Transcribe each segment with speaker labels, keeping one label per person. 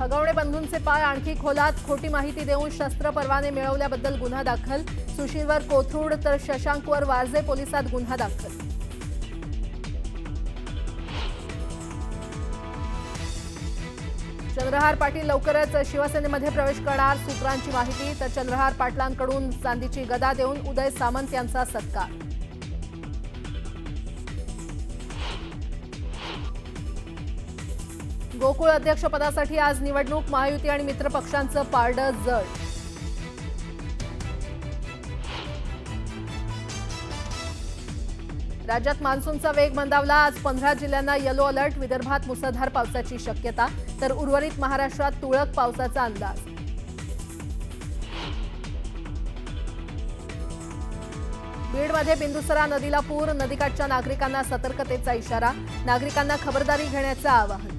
Speaker 1: हगवणे बंधूंचे पाय आणखी खोलात, खोटी माहिती देऊन शस्त्र परवाने मिळवल्याबद्दल गुन्हा दाखल। सुशीलवर कोथरूड तर शशांकवर वारजे पोलिसात गुन्हा दाखल। चंद्रहार पाटील लवकरच शिवसेनेमध्ये प्रवेश करणार, सूत्रांची माहिती। तर चंद्रहार पाटलांकडून चांदीची गदा देऊन उदय सामंत यांचा सत्कार। गोकुळ अध्यक्षपदासाठी आज निवडणूक, महायुती आणि मित्र पक्षांचं पारडं जड। राज्यात मान्सूनचा वेग मंदावला, आज 15 जिल्ह्यांना येलो अलर्ट, विदर्भात मुसळधार पावसाची शक्यता, तर उर्वरित महाराष्ट्रात तुरळक पावसाचा अंदाज। बीडमध्ये बिंदुसरा नदीला पूर, नदीकाठच्या नागरिकांना सतर्कतेचा इशारा, नागरिकांना खबरदारी घेण्याचं आवाहन।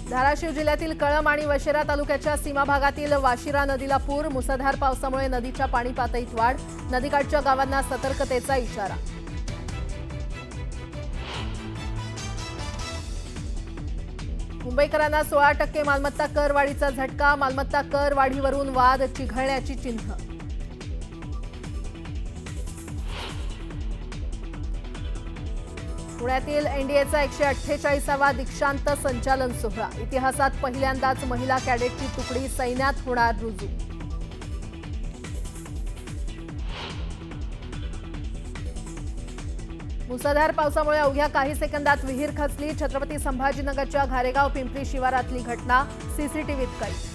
Speaker 1: धाराशिव जिल्ह्यातील कळंब आणि वशिरा तालुक्याच्या सीमा भागातील वाशिरा नदीला पूर, मुसळधार पावसामुळे नदीच्या पाणी पातळीत वाढ, नदीकाठच्या गावांना सतर्कतेचा इशारा। मुंबईकरांना 16% मालमत्ता कर वाढीचा झटका, मालमत्ता कर वाढीवरून वाद चिघळण्याची चिन्ह। पुण्यातील एनडीएचा 148वा दीक्षांत संचालन सोहळा, इतिहासात पहिल्यांदाच महिला कॅडेटची तुकडी सैन्यात होणार रुजू। मुसळधार पावसामुळे अवघ्या काही सेकंदात विहीर खचली, छत्रपती संभाजीनगरच्या घारेगाव पिंपरी शिवारातली घटना सीसीटीव्हीत कैद।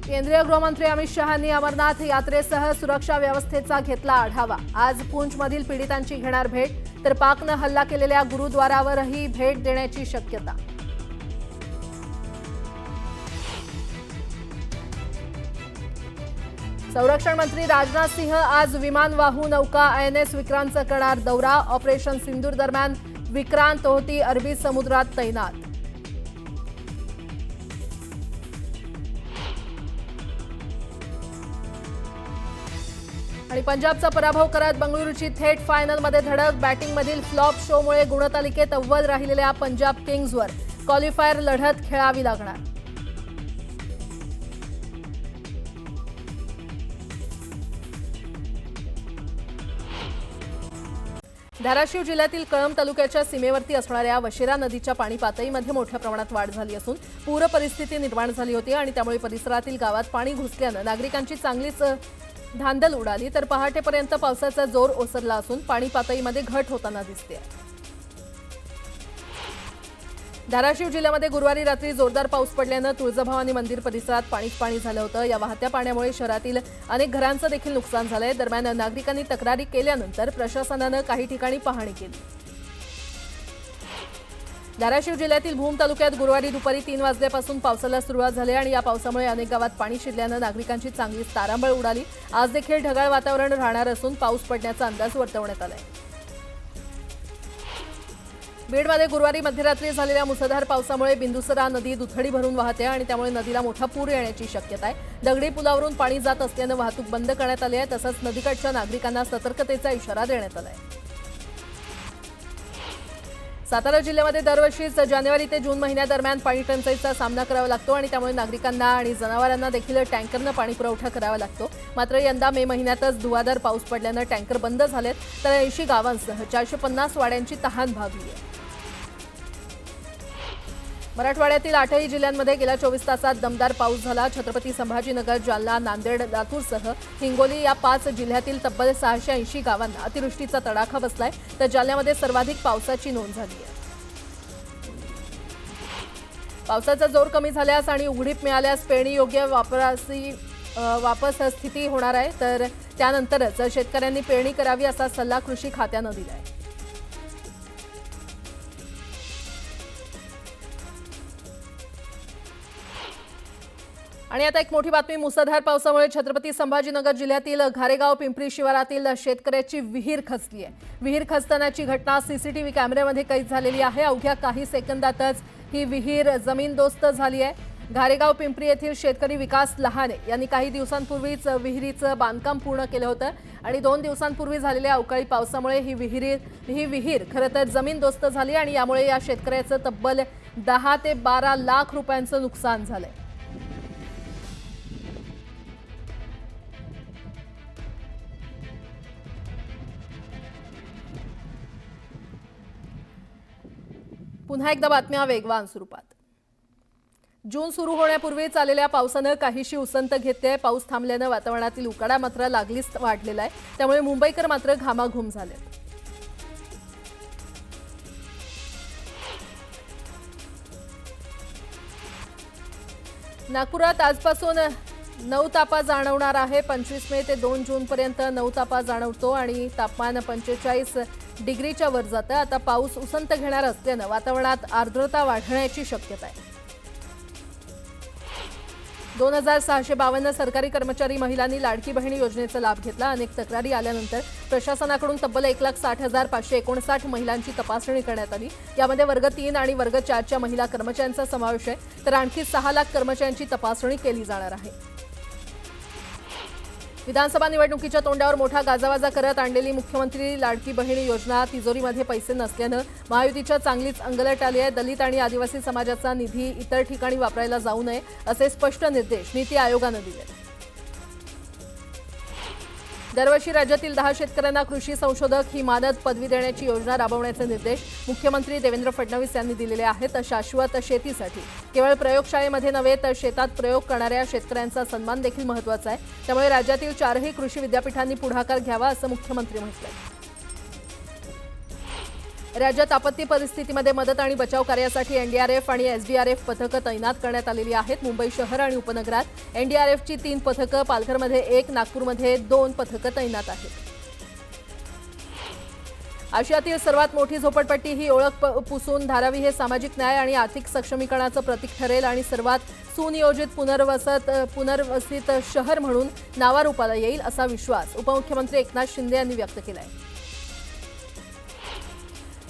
Speaker 1: केंद्रीय गृहमंत्री अमित शहांनी अमरनाथ यात्रेसह सुरक्षा व्यवस्थेचा घेतला आढावा, आज पूंछमधील पीडितांची घेणार भेट, तर पाकनं हल्ला केलेल्या गुरुद्वारावरही भेट देण्याची शक्यता। संरक्षण मंत्री राजनाथ सिंह आज विमानवाहू नौका INS विक्रांतचा करणार दौरा, ऑपरेशन सिंदूर दरम्यान विक्रांत होती अरबी समुद्रात तैनात। आणि पंजाबचा पराभव करत बंगळुरूची थेट फायनलमध्ये धडक, बॅटिंगमधील फ्लॉप शोमुळे गुणतालिकेत अव्वल राहिलेल्या पंजाब किंग्जवर क्वालिफायर लढत खेळावी लागणार। धाराशिव जिल्ह्यातील कळंब तालुक्याच्या सीमेवरती असणाऱ्या वशिरा नदीच्या पाणी पातळीमध्ये मोठ्या प्रमाणात वाढ झाली असून पूर परिस्थिती निर्माण झाली होती आणि त्यामुळे परिसरातील गावात पाणी घुसल्यानं नागरिकांची चांगलीच धांदल उडाली, तर पहाटेपर्यंत पावसाचा जोर ओसरला असून पाणी पातळीमध्ये घट होताना दिसते। धाराशिव जिल्ह्यामध्ये गुरुवारी रात्री जोरदार पाऊस पडल्यानं तुळजाभवानी मंदिर परिसरात पाणी झालं होतं। या वाहत्या पाण्यामुळे शहरातील अनेक घरांचं देखील नुकसान झालंय। दरम्यान नागरिकांनी तक्रारी केल्यानंतर प्रशासनानं काही ठिकाणी पाहणी केली। धाराशिव जिल्ह्यातील भूम तालुक्यात गुरुवारी दुपारी 3 वाजल्यापासून पावसाला सुरुवात झाली आणि या पावसामुळे अनेक गावात पाणी शिरल्यानं नागरिकांची चांगलीच तारांबळ उडाली। आज देखील ढगाळ वातावरण राहणार असून पाऊस पडण्याचा अंदाज वर्तवण्यात आलाय। बीडमध्ये गुरुवारी मध्यरात्री झालेल्या मुसळधार पावसामुळे बिंदुसरा नदी दुथडी भरून वाहते आणि त्यामुळे नदीला मोठा पूर येण्याची शक्यता आहे। दगडी पुलावरून पाणी जात असल्यानं वाहतूक बंद करण्यात आली आहे, तसंच नदीकाठच्या नागरिकांना सतर्कतेचा इशारा देण्यात आला आहे। सातारा जिल्ह्यामध्ये दरवर्षीच जानेवारी ते जून महिन्यादरम्यान पाणी टंचाईचा सामना करावा लागतो आणि त्यामुळे नागरिकांना आणि जनावरांना देखील टँकरनं पाणी पुरवठा करावा लागतो। मात्र यंदा मे महिन्यातच धुवाधार पाऊस पडल्यानं टँकर बंद झालेत, तर 80 गावांसह 450 वाड्यांची तहान भागली आहे। मराठवाड्यातील 8ही जिल्ह्यांमध्ये गेल्या 24 तासात दमदार पाऊस झाला। छत्रपती संभाजीनगर, जालना, नांदेड, लातूरसह हिंगोली या 5 जिल्ह्यातील तब्बल 680 गावांना अतिवृष्टीचा तडाखा बसलाय, तर जालन्यामध्ये सर्वाधिक पावसाची नोंद झाली आहे। पावसाचा जोर कमी झाल्यास आणि उघडीप मिळाल्यास पेरणी योग्य वापस स्थिती होणार आहे, तर त्यानंतरच शेतकऱ्यांनी पेरणी करावी असा सल्ला कृषी खात्यानं दिला आहे। आणि आता एक मोठी बातमी, मुसळधार पावसामुळे छत्रपती संभाजीनगर जिल्ह्यातील घारेगाव पिंपरी शिवारातील शेतकऱ्याची विहीर खचली आहे। विहीर खचतानाची घटना सीसीटीव्ही कॅमेऱ्यामध्ये कैद झालेली आहे। अवघ्या काही सेकंदातच ही विहीर जमीनदोस्त झाली आहे। घारेगाव पिंपरी येथील शेतकरी विकास लहाने यांनी काही दिवसांपूर्वीच विहिरीचं बांधकाम पूर्ण केलं होतं आणि 2 दिवसांपूर्वी झालेल्या अवकाळी पावसामुळे ही विहीर खरं तर जमीनदोस्त झाली आणि यामुळे या शेतकऱ्याचं तब्बल 10 ते 12 लाख रुपयांचं नुकसान झालंय. पुन्हा एकदा बातम्या वेगवान स्वरूपात. जून सुरू होण्यापूर्वीच आलेल्या पावसानं काहीशी उसंत घेतली आहे. पाऊस थांबल्यानं वातावरणातील उकाडा मात्र लागलीच वाढलेला आहे. त्यामुळे मुंबईकर मात्र घामाघूम झाले. नागपुरात आजपासून 9 तापा जाणवणार आहे. 25 मे ते 2 जून पर्यंत 9 तापा जाणवतो आणि तापमान 45 डिग्रीच्या वर जातं. आता पाऊस उसंत घेणार असल्यानं वातावरणात आर्द्रता वाढण्याची शक्यता आहे. 2652 सरकारी कर्मचारी महिलांनी लाडकी बहिणी योजनेचा लाभ घेतला. अनेक तक्रारी आल्यानंतर प्रशासनाकडून तब्बल 1,60,559 महिलांची तपासणी करण्यात आली. यामध्ये वर्ग 3 आणि वर्ग 4च्या महिला कर्मचाऱ्यांचा समावेश आहे. तर आणखी 6 लाख कर्मचाऱ्यांची तपासणी केली जाणार आहे. विधानसभा निवडणुकीच्या तोंडावर मोठा गाजावाजा करत आणलेली मुख्यमंत्री लाडकी बहिणी योजना तिजोरीमध्ये पैसे नसल्यानं महायुतीच्या चांगलीच अंगलट आली आहे. दलित आणि आदिवासी समाजाचा निधी इतर ठिकाणी वापरायला जाऊ नये असे स्पष्ट निर्देश नीती आयोगानं दिले. दरवर्षी राज्यातील 10 शेतकऱ्यांना कृषी संशोधक ही मानद पदवी देण्याची योजना राबवण्याचे निर्देश मुख्यमंत्री देवेंद्र फडणवीस यांनी दिलेले आहेत. शाश्वत शेतीसाठी केवळ प्रयोगशाळेमध्ये नव्हे तर शेतात प्रयोग करणाऱ्या शेतकऱ्यांचा सन्मान देखील महत्त्वाचा आहे. त्यामुळे राज्यातील 4ही कृषी विद्यापीठांनी पुढाकार घ्यावा असं मुख्यमंत्री म्हटलंय. राज्यात आपत्ती परिस्थितीमध्ये मदत आणि बचाव कार्यासाठी एनडीआरएफ आणि एसडीआरएफ पथकं तैनात करण्यात आलेली आहेत. मुंबई शहर आणि उपनगरात एनडीआरएफची 3 पथकं, पालघरमध्ये 1, नागपूरमध्ये 2 पथकं तैनात आहेत. आशियातील सर्वात मोठी झोपडपट्टी ही ओळख पुसून धारावी हे सामाजिक न्याय आणि आर्थिक सक्षमीकरणाचं प्रतीक ठरेल आणि सर्वात सुनियोजित पुनर्वसित शहर म्हणून नावारूपाला येईल असा विश्वास उपमुख्यमंत्री एकनाथ शिंदे यांनी व्यक्त केला आहे.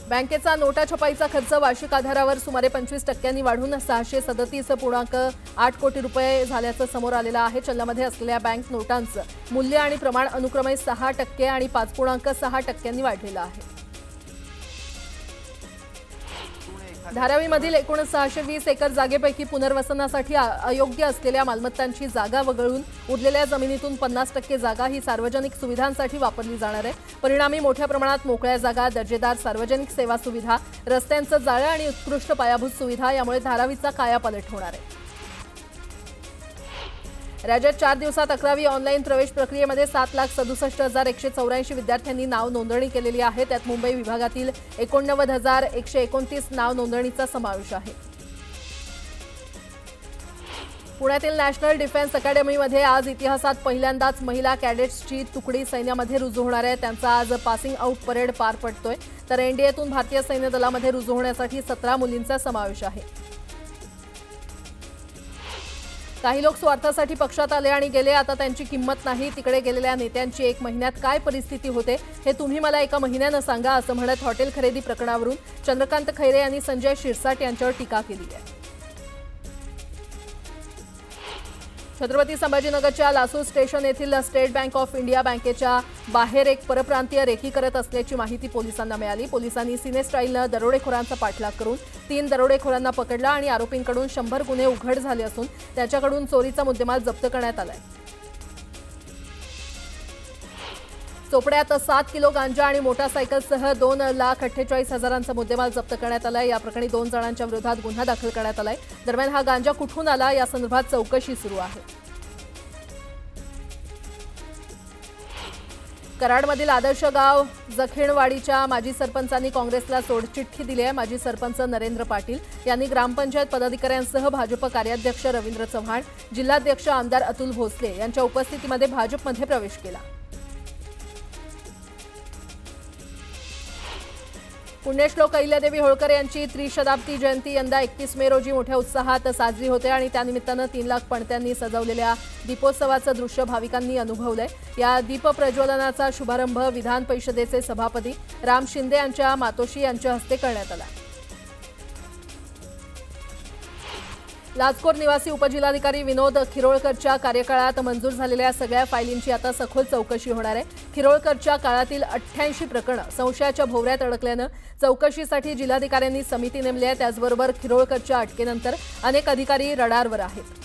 Speaker 1: बँकेचा नोटा छपाईचा खर्च वार्षिक आधारावर सुमारे 25% वाढून 637.8 कोटी रुपये झाल्याचं समोर आलेलं आहे. चलनामध्ये असलेल्या बँक नोटांचं मूल्य आणि प्रमाण अनुक्रमे 6% आणि 5.6% वाढलेलं आहे. धारावीमधील एकूण 620 एकर जागेपैकी पुनर्वसनासाठी अयोग्य असलेल्या मालमत्तांची जागा वगळून उरलेल्या जमिनीतून 50% जागा ही सार्वजनिक सुविधांसाठी वापरली जाणार आहे. परिणामी मोठ्या प्रमाणात मोकळ्या जागा, दर्जेदार सार्वजनिक सेवा सुविधा, रस्त्यांचं जाळं आणि उत्कृष्ट पायाभूत सुविधा यामुळे धारावीचा कायापालट होणार आहे. राज्यात 4 दिवसात 11वी ऑनलाईन प्रवेश प्रक्रियेमध्ये 7,67,184 विद्यार्थ्यांनी नाव नोंदणी केलेली आहे. त्यात मुंबई विभागातील 89,129 नाव नोंदणीचा समावेश आहे. पुण्यातील नॅशनल डिफेन्स अकॅडमीमध्ये आज इतिहासात पहिल्यांदाच महिला कॅडेट्सची तुकडी सैन्यामध्ये रुजू होणार आहे. त्यांचा आज पासिंग आऊट परेड पार पडतोय. तर एनडीएतून भारतीय सैन्य दलामध्ये रुजू होण्यासाठी 17 मुलींचा समावेश आहे. काही लोक स्वार्थासाठी पक्षात आले आणि गेले, आता त्यांची किंमत नाही. तिकडे गेलेल्या नेत्यांची 1 महिन्यात काय परिस्थिती होते हे तुम्ही मला एका महिन्यानं सांगा असं म्हणत हॉटेल खरेदी प्रकरणावरून चंद्रकांत खैरे यांनी संजय शिरसाट यांच्यावर टीका केली आहे. छत्रपती संभाजीनगरच्या लासूर स्टेशन येथील स्टेट बँक ऑफ इंडिया बँकेच्या बाहेर एक परप्रांतीय रेकी करत असल्याची माहिती पोलिसांना मिळाली. पोलिसांनी सिने स्टाईलनं दरोडेखोरांचा पाठलाग करून 3 दरोडेखोरांना पकडला आणि आरोपींकडून 100 गुन्हे उघड झाले असून त्याच्याकडून चोरीचा मुद्देमाल जप्त करण्यात आलाय. चोपड्यात 7 किलो गांजा आणि मोटारसायकलसह 2,48,000चा मुद्देमाल जप्त करण्यात आलाय. या प्रकरणी 2 जणांच्या विरोधात गुन्हा दाखल करण्यात आलाय. दरम्यान हा गांजा कुठून आला या संदर्भात चौकशी सुरू आहे. कराडमधील आदर्श गाव जखीणवाडीच्या माजी सरपंचांनी काँग्रेसला सोडचिठ्ठी दिली आहे. माजी सरपंच नरेंद्र पाटील यांनी ग्रामपंचायत पदाधिकाऱ्यांसह भाजप कार्याध्यक्ष रवींद्र चव्हाण, जिल्हाध्यक्ष आमदार अतुल भोसले यांच्या उपस्थितीमध्ये भाजपमध्ये प्रवेश केला. पुण्यश्लोक अहिल्यादेवी होळकर यांची त्रिशताब्दी जयंती यंदा 31 मे रोजी मोठ्या उत्साहात साजरी होते आणि त्यानिमित्तानं 3 लाख पणत्यांनी सजवलेल्या दीपोत्सवाचं दृश्य भाविकांनी अनुभवलंय. या दीप प्रज्वलनाचा शुभारंभ विधान परिषदेचे सभापती राम शिंदे यांच्या मातोश्री यांच्या हस्ते करण्यात आला. लाचकोर निवासी उपजिल्हाधिकारी विनोद खिरोळकरच्या कार्यकाळात मंजूर झालेल्या सगळ्या फायलींची आता सखोल चौकशी होणार आहे। खिरोळकरच्या काळातील 88 प्रकरणं संशयाच्या भोवऱ्यात अडकल्यानं चौकशीसाठी जिल्हाधिकाऱ्यांनी समिती नेमली आहे। त्याचबरोबर खिरोळकरच्या अटकेनंतर अनेक अधिकारी रडारवर आहेत।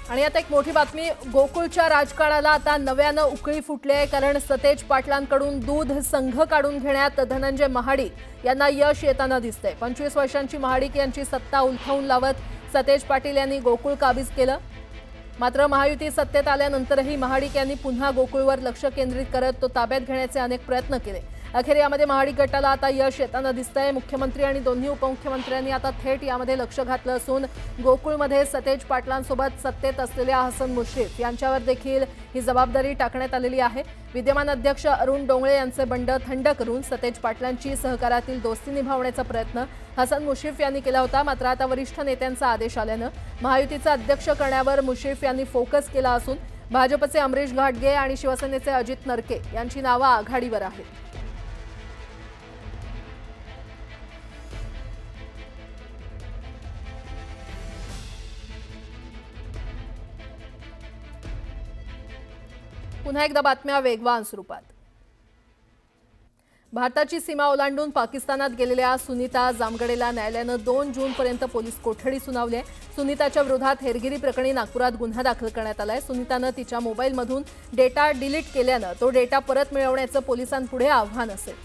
Speaker 1: आणि आता एक मोठी बातमी, गोकुळच्या राजकारणाला आता नव्यानं उकळी फुटली आहे। कारण सतेज पाटलांकडून दूध संघ काढून घेण्यात धनंजय महाडिक यांना यश येताना दिसतंय। 25 वर्षांची महाडिक यांची सत्ता उलथवून लावत सतेज पाटील यांनी गोकुळ काबीज केलं। मात्र महायुती सत्तेत आल्यानंतरही महाडिक यांनी पुन्हा गोकुळवर लक्ष केंद्रित करत तो ताब्यात घेण्याचे अनेक प्रयत्न केले। अखेर यामध्ये महाडिक गटाला आता यश येताना दिसतंय। मुख्यमंत्री आणि दोन्ही उपमुख्यमंत्र्यांनी आता थेट यामध्ये लक्ष घातलं असून गोकुळमध्ये सतेज पाटलांसोबत सत्तेत असलेल्या हसन मुश्रीफ यांच्यावर देखील ही जबाबदारी टाकण्यात आलेली आहे। विद्यमान अध्यक्ष अरुण डोंगळे यांचे बंड थंड करून सतेज पाटलांची सहकारातील दोस्ती निभावण्याचा प्रयत्न हसन मुश्रीफ यांनी केला होता। मात्र आता वरिष्ठ नेत्यांचा आदेश आल्यानं महायुतीचा अध्यक्ष करण्यावर मुश्रीफ यांनी फोकस केला असून भाजपचे अमरीश घाटगे आणि शिवसेनेचे अजित नरके यांची नावं आघाडीवर आहेत। पुन्हा एकदा बातम्या वेगवान स्वरूपात। भारताची सीमा ओलांडून पाकिस्तानात गेलेल्या सुनीता जामगडेला न्यायालयानं 2 जूनपर्यंत पोलीस कोठडी सुनावली आहे। सुनीताच्या विरोधात हेरगिरी प्रकरणी नागपुरात गुन्हा दाखल करण्यात आलाय। सुनीतानं तिच्या मोबाईलमधून डेटा डिलीट केल्यानं तो डेटा परत मिळवण्याचं पोलिसांपुढे आव्हान असेल।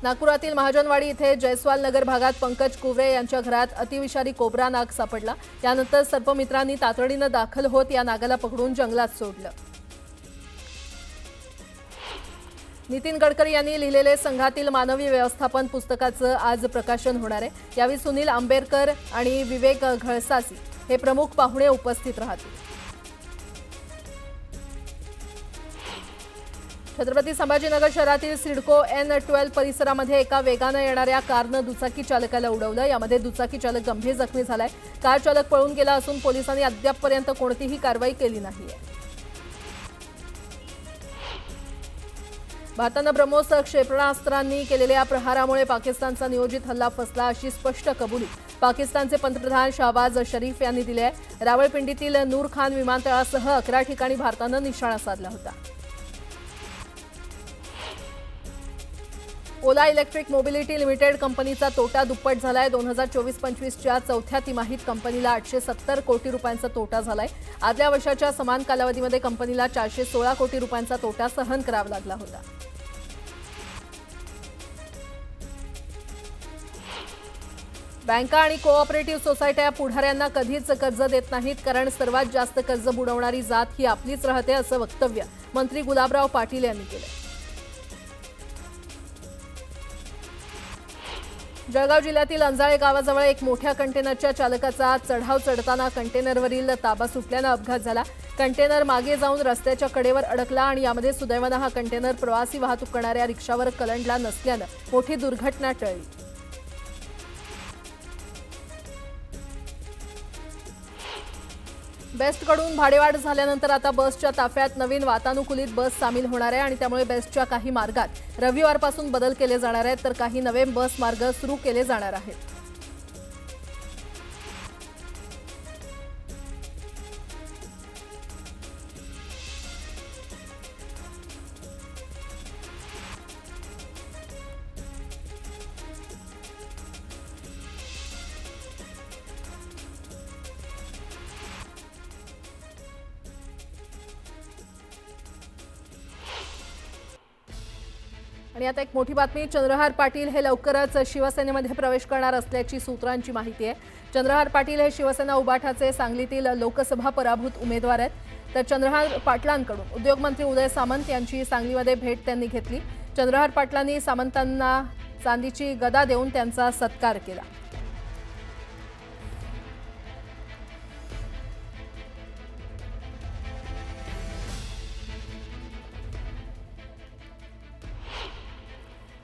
Speaker 1: नागपुरातील महाजनवाडी इथे जयस्वाल नगर भागात पंकज कुवरे यांच्या घरात अतिविषारी कोब्रा नाग सापडला। त्यानंतर सर्पमित्रांनी तातडीनं दाखल होत या नागाला पकडून जंगलात सोडलं। नितीन गडकरी यांनी लिहिलेले संघातील मानवी व्यवस्थापन पुस्तकाचं आज प्रकाशन होणार आहे। यावेळी सुनील आंबेडकर आणि विवेक घळसासी हे प्रमुख पाहुणे उपस्थित राहतील। छत्रपती संभाजीनगर शहरातील सिडको N12 परिसरामध्ये एका वेगानं येणाऱ्या कारनं दुचाकी चालकाला उडवलं। यामध्ये दुचाकी चालक गंभीर जखमी झालाय। कार चालक पळून गेला असून पोलिसांनी अद्यापपर्यंत कोणतीही कारवाई केली नाहीये। भारतानं ब्रह्मोस क्षेपणास्त्रांनी केलेल्या प्रहारामुळे पाकिस्तानचा नियोजित हल्ला फसला अशी स्पष्ट कबुली पाकिस्तानचे पंतप्रधान शहबाज शरीफ यांनी दिली आहे। रावळपिंडीतील नूर खान विमानतळासह 11 ठिकाणी भारतानं निशाणा साधला होता। ओला इलेक्ट्रिक मोबिलिटी लिमिटेड कंपनीचा तोटा दुप्पट झालाय। 2024-25च्या चौथ्या तिमाहीत कंपनीला 870 कोटी रुपयांचा तोटा झालाय। आदल्या वर्षाच्या समान कालावधीमध्ये कंपनीला 416 कोटी रुपयांचा तोटा सहन करावा लागला होता। बँका आणि कोऑपरेटिव्ह सोसायट्या पुढाऱ्यांना कधीच कर्ज देत नाहीत, कारण सर्वात जास्त कर्ज बुडवणारी जात ही आपलीच राहते, असं वक्तव्य मंत्री गुलाबराव पाटील यांनी केलं। जळगाव जिल्ह्यातील अंजाळे गावाजवळ एक मोठ्या कंटेनरच्या चालकाचा चढाव चढताना कंटेनरवरील ताबा सुटल्यानं अपघात झाला। कंटेनर मागे जाऊन रस्त्याच्या कडेवर अडकला आणि यामध्ये सुदैवानं हा कंटेनर प्रवासी वाहतूक करणाऱ्या रिक्षावर कलंडला नसल्यानं मोठी दुर्घटना टळली। बेस्टकडून भाडेवाढ झाल्यानंतर आता बसच्या ताफ्यात नवीन वातानुकूलित बस सामील होणार आहे आणि त्यामुळे बेस्टच्या काही मार्गात रविवारपासून बदल केले जाणार आहेत, तर काही नवे बस मार्ग सुरू केले जाणार आहेत। आणि आता एक मोठी बातमी, चंद्रहार पाटील हे लवकरच शिवसेनेमध्ये प्रवेश करणार असल्याची सूत्रांची माहिती आहे। चंद्रहार पाटील हे शिवसेना उबाठाचे सांगलीतील लोकसभा पराभूत उमेदवार आहेत। तर चंद्रहार पाटलांकडून उद्योगमंत्री उदय सामंत यांची सांगलीमध्ये भेट त्यांनी घेतली। चंद्रहार पाटलांनी सामंतांना चांदीची गदा देऊन त्यांचा सत्कार केला।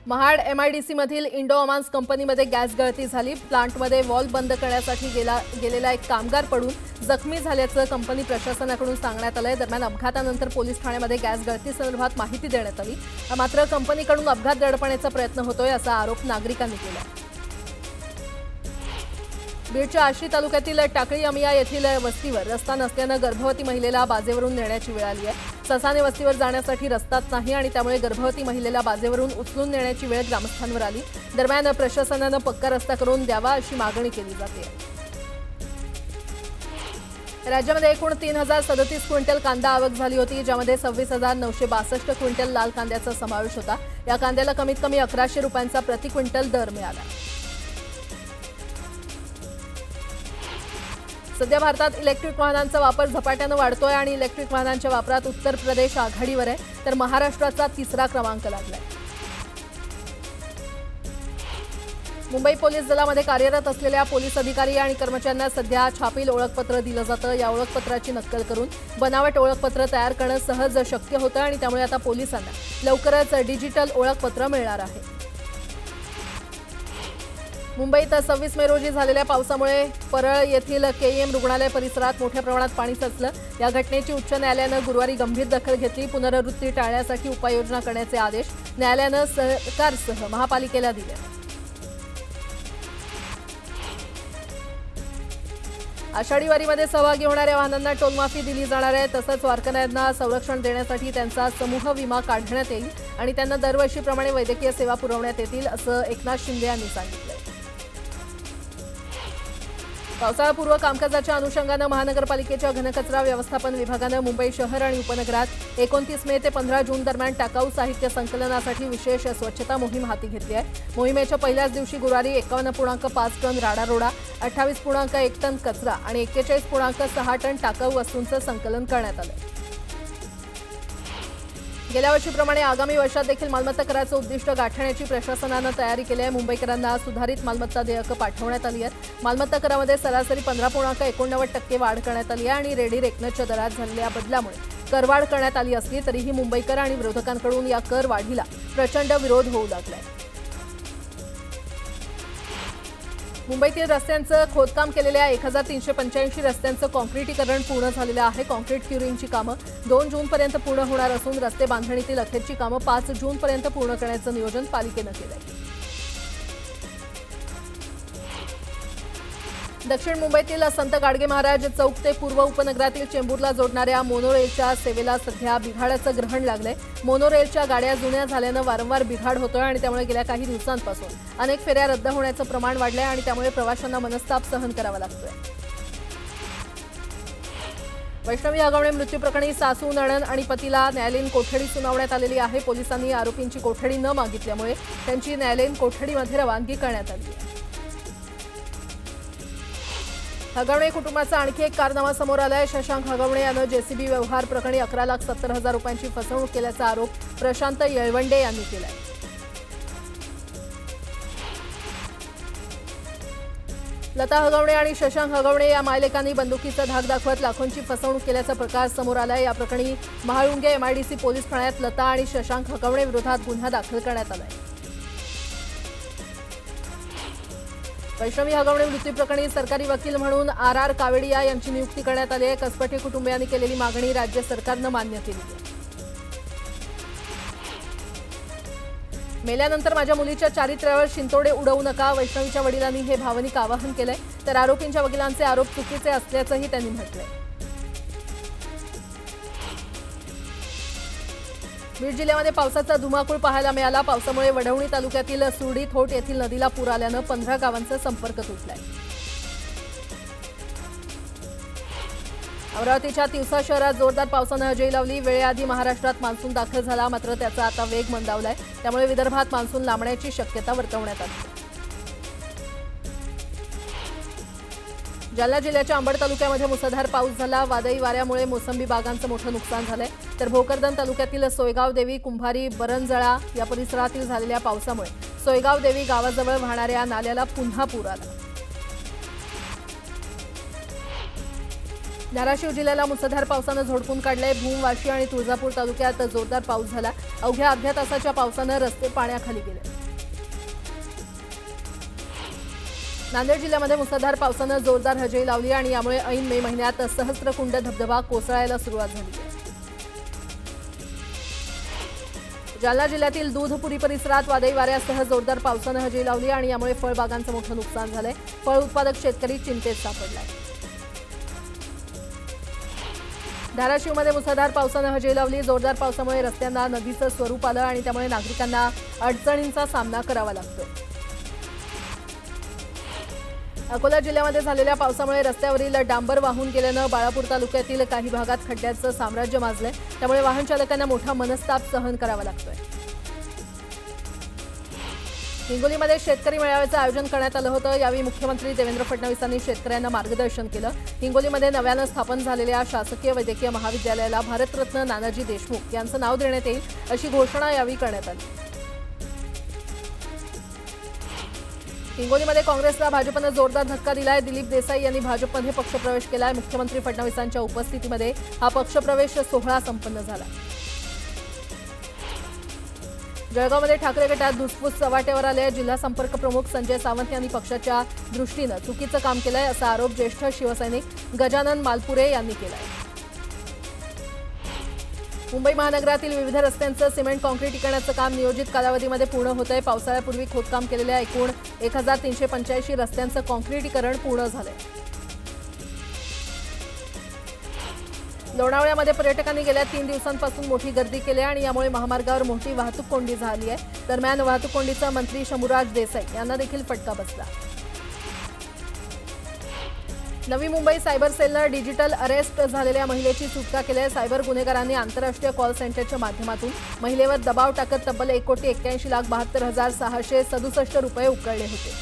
Speaker 1: महाड MIDC मधील इंडो अमान्स कंपनीमध्ये गॅस गळती झाली। प्लांटमध्ये वॉल्व बंद करण्यासाठी गेलेला एक कामगार पडून जखमी झाल्याचं कंपनी प्रशासनाकडून सांगण्यात आलंय। दरम्यान अपघातानंतर पोलीस ठाण्यामध्ये गॅस गळती संदर्भात माहिती देण्यात आली, मात्र कंपनीकडून अपघात दडपण्याचा प्रयत्न होतोय असा आरोप नागरिकांनी केला। बीडच्या आष्टी तालुक्यातील टाकळी अमिया येथील वस्तीवर रस्ता नसल्यानं गर्भवती महिलेला बाजेवरून नेण्याची वेळ आली आहे। ससाने वस्तीवर जाण्यासाठी रस्ताच नाही आणि त्यामुळे गर्भवती महिलेला बाजेवरून उचलून नेण्याची वेळ ग्रामस्थांवर आली। दरम्यान प्रशासनानं पक्का रस्ता करून द्यावा अशी मागणी केली जाते। राज्यामध्ये एकूण 3037 क्विंटल कांदा आवक झाली होती, ज्यामध्ये 26,962 क्विंटल लाल कांद्याचा समावेश होता। या कांद्याला कमीत कमी 1100 रुपयांचा प्रति क्विंटल दर मिळाला। सध्या भारतात इलेक्ट्रिक वाहनांचा वापर झपाट्यानं वाढतोय आणि इलेक्ट्रिक वाहनांच्या वापरात उत्तर प्रदेश आघाडीवर आहे, तर महाराष्ट्राचा 3रा क्रमांक लागलाय। मुंबई पोलीस दलामध्ये कार्यरत असलेल्या पोलीस अधिकारी आणि कर्मचाऱ्यांना सध्या छापील ओळखपत्र दिलं जातं। या ओळखपत्राची नक्कल करून बनावट ओळखपत्र तयार करणं सहज शक्य होतं आणि त्यामुळे आता पोलिसांना लवकरच डिजिटल ओळखपत्र मिळणार आहे। मुंबईत 26 मे रोजी झालेल्या पावसामुळे परळ येथील KEM रुग्णालय परिसरात मोठ्या प्रमाणात पाणी साचलं। या घटनेची उच्च न्यायालयानं गुरुवारी गंभीर दखल घेतली। पुनरावृत्ती टाळण्यासाठी उपाययोजना करण्याचे आदेश न्यायालयानं सरकारसह महापालिकेला दिले। आषाढी वारीमध्ये सहभागी होणाऱ्या वाहनांना टोलमाफी दिली जाणार आहे। तसंच वारकऱ्यांना संरक्षण देण्यासाठी त्यांचा समूह विमा काढण्यात येईल आणि त्यांना दरवर्षीप्रमाणे वैद्यकीय सेवा पुरवण्यात येतील, असं एकनाथ शिंदे यांनी सांगितलं। पावसाळापूर्व कामकाजाच्या अनुषंगानं महानगरपालिकेच्या घनकचरा व्यवस्थापन विभागानं मुंबई शहर आणि उपनगरात 29 मे ते 15 जून दरम्यान टाकाऊ साहित्य संकलनासाठी विशेष स्वच्छता मोहीम हाती घेतली आहे। मोहिमेच्या पहिल्याच दिवशी गुरुवारी 51.5 टन राडारोडा, 28.1 टन कचरा आणि 41.6 टन टाकाऊ वस्तूंचं संकलन करण्यात आलं। गेल्या वर्षीप्रमाणे आगामी वर्षात देखील मालमत्ता कराचं उद्दिष्ट गाठण्याची प्रशासनानं तयारी केली आहे। मुंबईकरांना सुधारित मालमत्ता देयकं पाठवण्यात आली आहेत। मालमत्ता करामध्ये सरासरी 15.89% वाढ करण्यात आली आहे आणि रेडी रेकनच्या दरात झालेल्या बदलामुळे करवाढ करण्यात आली असली तरीही मुंबईकर आणि विरोधकांकडून या कर वाढीला प्रचंड विरोध होऊ लागलाय। मुंबईतील रस्त्यांचं खोदकाम केलेल्या 1385 रस्त्यांचं कॉन्क्रिटीकरण पूर्ण झालेलं आहे। कॉन्क्रीट क्युरिंगची कामं 2 जूनपर्यंत पूर्ण होणार असून रस्ते बांधणीतील अखेरची कामं 5 जूनपर्यंत पूर्ण करण्याचं नियोजन पालिकेनं केलंय। दक्षिण मुंबईतील संत गाडगे महाराज चौक ते पूर्व उपनगरातील चेंबूरला जोडणाऱ्या मोनोरेलच्या सेवेला सध्या बिघाडाचं ग्रहण लागलंय। मोनोरेलच्या गाड्या जुन्या झाल्यानं वारंवार बिघाड होतोय आणि त्यामुळे गेल्या काही दिवसांपासून अनेक फेऱ्या रद्द होण्याचं प्रमाण वाढलंय आणि त्यामुळे प्रवाशांना मनस्ताप सहन करावा लागतोय। वैष्णवी हगवणे मृत्यू प्रकरणी सासू, नणंद आणि पतीला न्यायालयीन कोठडी सुनावण्यात आलेली आहे। पोलिसांनी आरोपींची कोठडी न मागितल्यामुळे त्यांची न्यायालयीन कोठडीमध्ये रवानगी करण्यात आली आहे। हगवणे कुटुंबाचा आणखी एक कारनामा समोर आलाय। शशांक हगवणे यानं JCB व्यवहार प्रकरणी 11,70,000 रुपयांची फसवणूक केल्याचा आरोप प्रशांत येळवंडे यांनी केलाय। लता हगवणे आणि शशांक हगवणे या मायलेकांनी बंदुकीचा धाक दाखवत लाखोंची फसवणूक केल्याचा प्रकार समोर आलाय। या प्रकरणी महाळुंगे MIDC पोलीस ठाण्यात लता आणि शशांक हगवणे विरोधात गुन्हा दाखल करण्यात आलाय। वैष्णवी हगवणे मृत्यू प्रकरणी सरकारी वकील म्हणून RR कावेडिया यांची नियुक्ती करण्यात आली आहे। कसपटे कुटुंबियांनी केलेली मागणी राज्य सरकारनं मान्य केली आहे। मेल्यानंतर माझ्या मुलीच्या चारित्र्यावर शिंतोडे उडवू नका, वैष्णवीच्या वडिलांनी हे भावनिक आवाहन केलंय। तर आरोपींच्या वकिलांचे आरोप चुकीचे असल्याचंही त्यांनी म्हटलंय। बीड जिल्ह्यामध्ये पावसाचा धुमाकूळ पाहायला मिळाला। पावसामुळे वडवणी तालुक्यातील सुरडी थोट येथील नदीला पूर आल्यानं 15 गावांचा संपर्क तुटलाय। अमरावतीच्या तिवसा शहरात जोरदार पावसानं हजेरी लावली। वेळेआधी महाराष्ट्रात मान्सून दाखल झाला, मात्र त्याचा आता वेग मंदावलाय। त्यामुळे विदर्भात मान्सून लांबण्याची शक्यता वर्तवण्यात आली। जालना जिल्ह्याच्या अंबड तालुक्यामध्ये मुसळधार पाऊस झाला। वादळी वाऱ्यामुळे मोसंबी बागांचं मोठं नुकसान झालंय। तर भोकरदन तालुक्यातील सोयगाव देवी, कुंभारी, बरंजळा या परिसरातील झालेल्या पावसामुळे सोयगाव देवी गावाजवळ वाहणाऱ्या नाल्याला पुन्हा पूर आला। धाराशिव जिल्ह्याला मुसळधार पावसानं झोडपून काढलंय। भूम, वाशी आणि तुळजापूर तालुक्यात जोरदार पाऊस झाला। अवघ्या अर्ध्या तासाच्या पावसानं रस्ते पाण्याखाली गेले। नांदेड जिल्ह्यामध्ये मुसळधार पावसानं जोरदार हजेरी लावली आणि यामुळे ऐन मे महिन्यात सहस्त्रकुंड धबधबा कोसळायला सुरुवात झाली आहे. जालना जिल्ह्यातील दूधपुरी परिसरात वादळी वाऱ्यासह जोरदार पावसानं हजेरी लावली आणि यामुळे फळबागांचं मोठं नुकसान झालंय. फळ उत्पादक शेतकरी चिंतेत सापडलाय. धाराशिवमध्ये मुसळधार पावसानं हजेरी लावली. जोरदार पावसामुळे रस्त्यांना नदीचं स्वरूप आलं आणि त्यामुळे नागरिकांना अडचणींचा सामना करावा लागतोय. अकोला जिल्ह्यामध्ये झालेल्या पावसामुळे रस्त्यावरील डांबर वाहून गेल्यानं बाळापूर तालुक्यातील काही भागात खड्ड्याचं साम्राज्य माजलंय. त्यामुळे वाहन चालकांना मोठा मनस्ताप सहन करावा लागतोय. हिंगोलीमध्ये शेतकरी मेळाव्याचं आयोजन करण्यात आलं होतं. यावेळी मुख्यमंत्री देवेंद्र फडणवीसांनी शेतकऱ्यांना मार्गदर्शन केलं. हिंगोलीमध्ये नव्यानं स्थापन झालेल्या शासकीय वैद्यकीय महाविद्यालयाला भारतरत्न नानाजी देशमुख यांचं नाव देण्यात येईल अशी घोषणा यावेळी करण्यात आली. हिंगोलीमध्ये काँग्रेसला भाजपनं जोरदार धक्का दिलाय. दिलीप देसाई यांनी भाजपमध्ये पक्षप्रवेश केलाय. मुख्यमंत्री फडणवीसांच्या उपस्थितीमध्ये हा पक्षप्रवेश सोहळा संपन्न झाला. जळगावमध्ये ठाकरे गटात धुसफूस चव्हाट्यावर आले. जिल्हा संपर्क प्रमुख संजय सावंत यांनी पक्षाच्या दृष्टीनं चुकीचं काम केलंय असा आरोप ज्येष्ठ शिवसैनिक गजानन मालपुरे यांनी केलाय. मुंबई महानगरातील विविध रस्त्यांचं सिमेंट काँक्रिटीकरणाचं काम नियोजित कालावधीमध्ये पूर्ण होतंय. पावसाळ्यापूर्वी खोदकाम केलेल्या एकूण 1385 रस्त्यांचं काँक्रिटीकरण पूर्ण झालंय. लोणावळ्यामध्ये पर्यटकांनी गेल्या 3 दिवसांपासून मोठी गर्दी केली आणि यामुळे महामार्गावर मोठी वाहतूक कोंडी झाली आहे. दरम्यान वाहतूक कोंडीचा मंत्री शंभूराज देसाई यांना देखील फटका बसला. नवी मुंबई सायबर सेलनं डिजिटल अरेस्ट झालेल्या महिलेची सुटका केली आहे. सायबर गुन्हेगारांनी आंतरराष्ट्रीय कॉल सेंटरच्या माध्यमातून महिलेवर दबाव टाकत तब्बल 1,81,72,667 रुपये उकळले होते.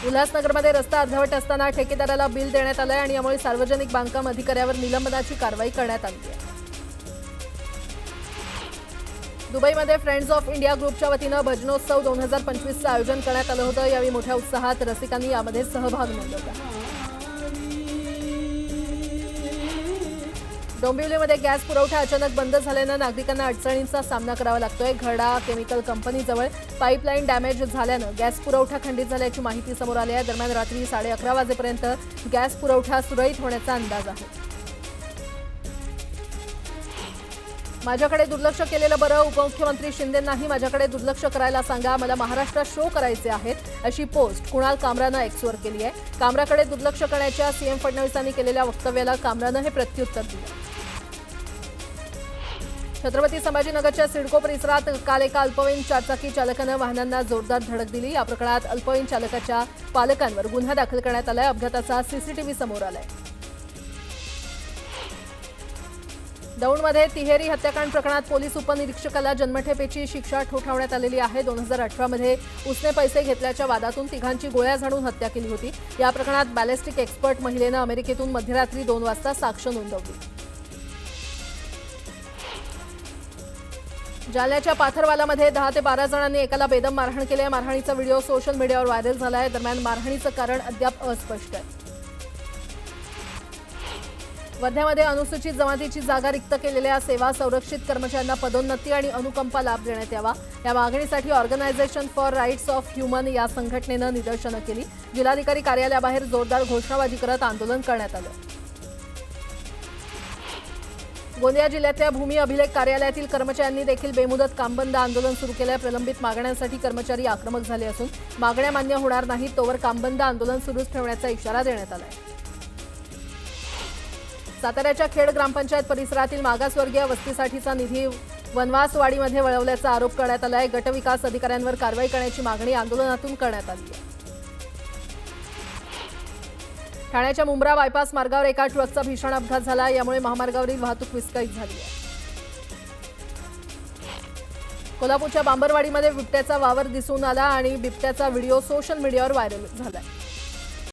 Speaker 1: उल्हासनगरमध्ये रस्ता अर्धवट असताना ठेकेदाराला बिल देण्यात आलंय आणि यामुळे सार्वजनिक बांधकाम अधिकाऱ्यावर निलंबनाची कारवाई करण्यात आली आहे. दुबईमध्ये फ्रेंड्स ऑफ इंडिया ग्रुपच्या वतीनं भजनोत्सव 2025चं आयोजन करण्यात आलं होतं. यावेळी मोठ्या उत्साहात रसिकांनी यामध्ये सहभाग नोंदवला. डोंबिवलीमध्ये गॅस पुरवठा अचानक बंद झाल्यानं नागरिकांना अडचणींचा सामना करावा लागतोय. घरडा केमिकल कंपनीजवळ पाईपलाईन डॅमेज झाल्यानं गॅस पुरवठा खंडित झाल्याची माहिती समोर आली आहे. दरम्यान रात्री 11:30 वाजेपर्यंत गॅस पुरवठा सुरळीत होण्याचा अंदाज आहे. माझ्याकडे दुर्लक्ष केलेलं बरं. उपमुख्यमंत्री शिंदेंनाही माझ्याकडे दुर्लक्ष करायला सांगा. मला महाराष्ट्रात शो करायचे आहेत अशी पोस्ट कुणाल कामरानं एक्सवर केली आहे. कामराकडे दुर्लक्ष करण्याच्या सीएम फडणवीसांनी केलेल्या वक्तव्याला कामरानं हे प्रत्युत्तर दिलं. छत्रपती संभाजीनगरच्या सिडको परिसरात काल एका अल्पवयीन चारचाकी चालकानं वाहनांना जोरदार धडक दिली. या प्रकरणात अल्पवयीन चालकाच्या पालकांवर गुन्हा दाखल करण्यात आलाय. अपघाताचा सीसीटीव्ही समोर आलाय. दौंडमध्ये तिहेरी हत्याकांड प्रकरणात पोलीस उपनिरीक्षकाला जन्मठेपेची शिक्षा ठोठावण्यात आलेली आहे. 2018 मध्ये उसने पैसे घेतल्याच्या वादातून तिघांची गोळ्या झाडून हत्या केली होती. या प्रकरणात बॅलिस्टिक एक्सपर्ट महिलेनं अमेरिकेतून मध्यरात्री 2 वाजता साक्ष नोंदवली. जालन्याच्या पाथरवालामध्ये 10 ते 12 जणांनी एकाला बेदम मारहाण केली आहे. मारहाणीचा व्हिडिओ सोशल मीडियावर व्हायरल झाला आहे. दरम्यान मारहाणीचं कारण अद्याप अस्पष्ट आहे. वर्ध्यामध्ये अनुसूचित जमातीची जागा रिक्त केलेल्या सेवा संरक्षित कर्मचाऱ्यांना पदोन्नती आणि अनुकंपा लाभ देण्यात यावा या मागणीसाठी organisation for rights of human या संघटनेनं निदर्शनं केली. जिल्हाधिकारी कार्यालयाबाहेर जोरदार घोषणाबाजी करत आंदोलन करण्यात आलं. गोंदिया जिल्ह्यातल्या भूमी अभिलेख कार्यालयातील कर्मचाऱ्यांनी देखील बेमुदत कामबंद आंदोलन सुरू केलं आहे. प्रलंबित मागण्यांसाठी कर्मचारी आक्रमक झाले असून मागण्या मान्य होणार नाहीत तोवर कामबंद आंदोलन सुरूच ठेवण्याचा इशारा देण्यात आला आहे. साताऱ्याच्या खेड ग्रामपंचायत परिसरातील मागासवर्गीय वस्तीसाठीचा निधी वनवासवाडीमध्ये वळवल्याचा आरोप करण्यात आला आहे. गटविकास अधिकाऱ्यांवर कारवाई करण्याची मागणी आंदोलनातून करण्यात आली आहे. ठाण्याच्या मुंब्रा बायपास मार्गावर एका ट्रकचा भीषण अपघात झाला. यामुळे महामार्गावरील वाहतूक विस्कळीत झाली आहे. कोल्हापूरच्या बांबरवाडीमध्ये बिबट्याचा वावर दिसून आला आणि बिबट्याचा व्हिडिओ सोशल मीडियावर व्हायरल झाला.